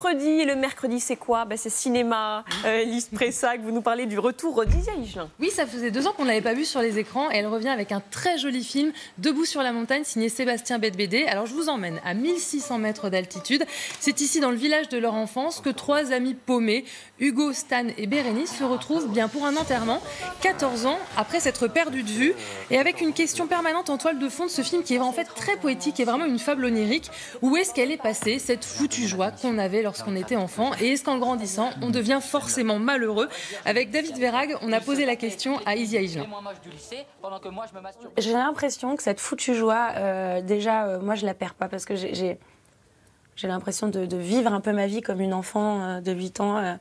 Mercredi, et le mercredi, c'est quoi? C'est cinéma. Lise Pressac, vous nous parlez du retour d'Isia Higelin. Oui, ça faisait 2 ans qu'on ne l'avait pas vue sur les écrans et elle revient avec un très joli film, Debout sur la montagne, signé Sébastien Bette-Bédé. Alors je vous emmène à 1600 mètres d'altitude. C'est ici, dans le village de leur enfance, que 3 amis paumés, Hugo, Stan et Bérénice, se retrouvent bien pour un enterrement, 14 ans après s'être perdus de vue. Et avec une question permanente en toile de fond de ce film qui est en fait très poétique et vraiment une fable onirique. Où est-ce qu'elle est passée, cette foutue joie qu'on avait lorsqu'on était enfant? Et est-ce qu'en grandissant, on devient forcément malheureux? Avec David Verhaeghe, on a posé la question à Isia Higelin. J'ai l'impression que cette foutue joie, moi je la perds pas parce que j'ai l'impression de vivre un peu ma vie comme une enfant de 8 ans.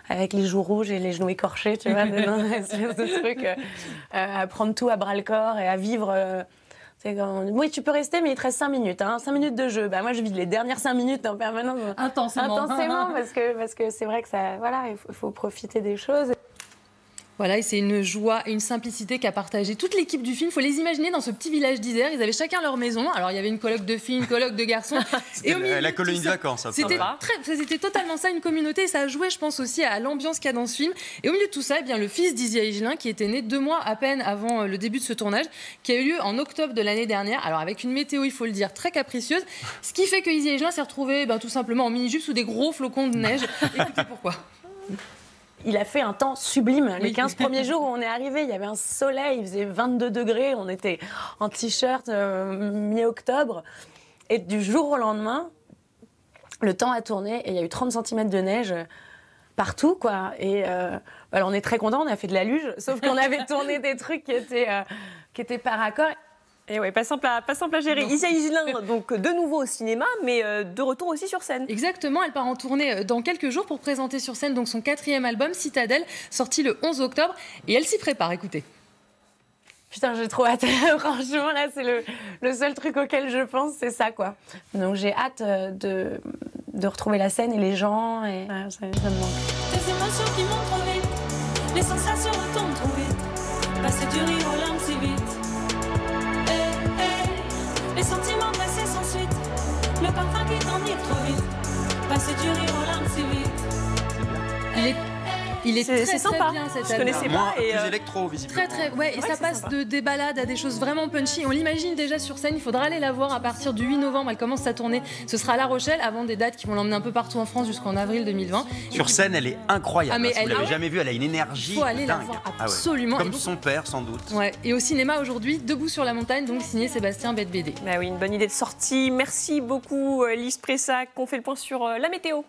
Avec les joues rouges et les genoux écorchés, tu vois, de truc, à prendre tout à bras-le-corps et à vivre. Oui, tu peux rester, mais il te reste 5 minutes. 5 minutes de jeu. Moi, je vis les dernières 5 minutes en permanence. Intensément, parce que c'est vrai que ça, voilà, il faut profiter des choses. Voilà, et c'est une joie et une simplicité qu'a partagé toute l'équipe du film. Il faut les imaginer dans ce petit village d'Isère. Ils avaient chacun leur maison. Alors, il y avait une coloc de filles, une coloc de garçons. Et au milieu, la colonie de vacances. C'était totalement ça, une communauté. Et ça a joué, je pense, aussi à l'ambiance qu'il y a dans ce film. Et au milieu de tout ça, le fils d'Isia Higelin, qui était né 2 mois à peine avant le début de ce tournage, qui a eu lieu en octobre de l'année dernière. Alors, avec une météo, il faut le dire, très capricieuse. Ce qui fait que Isia Higelin s'est retrouvée tout simplement en mini-jupe sous des gros flocons de neige. Écoutez pourquoi. Il a fait un temps sublime. Les 15 premiers jours où on est arrivé, il y avait un soleil, il faisait 22 degrés, on était en t-shirt mi-octobre. Et du jour au lendemain, le temps a tourné et il y a eu 30 cm de neige partout, quoi. Et on est très contents, on a fait de la luge, sauf qu'on avait tourné des trucs qui étaient pas raccords. Et ouais, pas simple à gérer. Isia Higelin, donc de nouveau au cinéma, mais de retour aussi sur scène. Exactement, elle part en tournée dans quelques jours pour présenter sur scène donc son 4e album, Citadelle, sorti le 11 octobre. Et elle s'y prépare, écoutez. Putain, j'ai trop hâte. Franchement, là, c'est le seul truc auquel je pense, c'est ça, quoi. Donc j'ai hâte de retrouver la scène et les gens, et ça me manque. Des émotions qui montent trop vite, les sensations retombent trop vite, passer du rire aux larmes si vite. Les sentiments pressés sans suite, le parfum qui t'enivre trop vite, passer du rire aux larmes si vite. Il est très sympa. Bien cet album. Je connaissais pas. Plus électro, visiblement. Et ça passe des balades à des choses vraiment punchy. On l'imagine déjà sur scène. Il faudra aller la voir à partir du 8 novembre. Elle commence sa tournée. Ce sera à La Rochelle, avant des dates qui vont l'emmener un peu partout en France jusqu'en avril 2020. Sur scène, elle est incroyable. Mais si vous l'avez jamais vue, elle a une énergie dingue. Il faut aller la voir, absolument. Comme son père, sans doute. Ouais. Et au cinéma aujourd'hui, Debout sur la montagne, donc signé Sébastien Bette-Bédé. Oui, une bonne idée de sortie. Merci beaucoup, Lise Pressac. On fait le point sur la météo.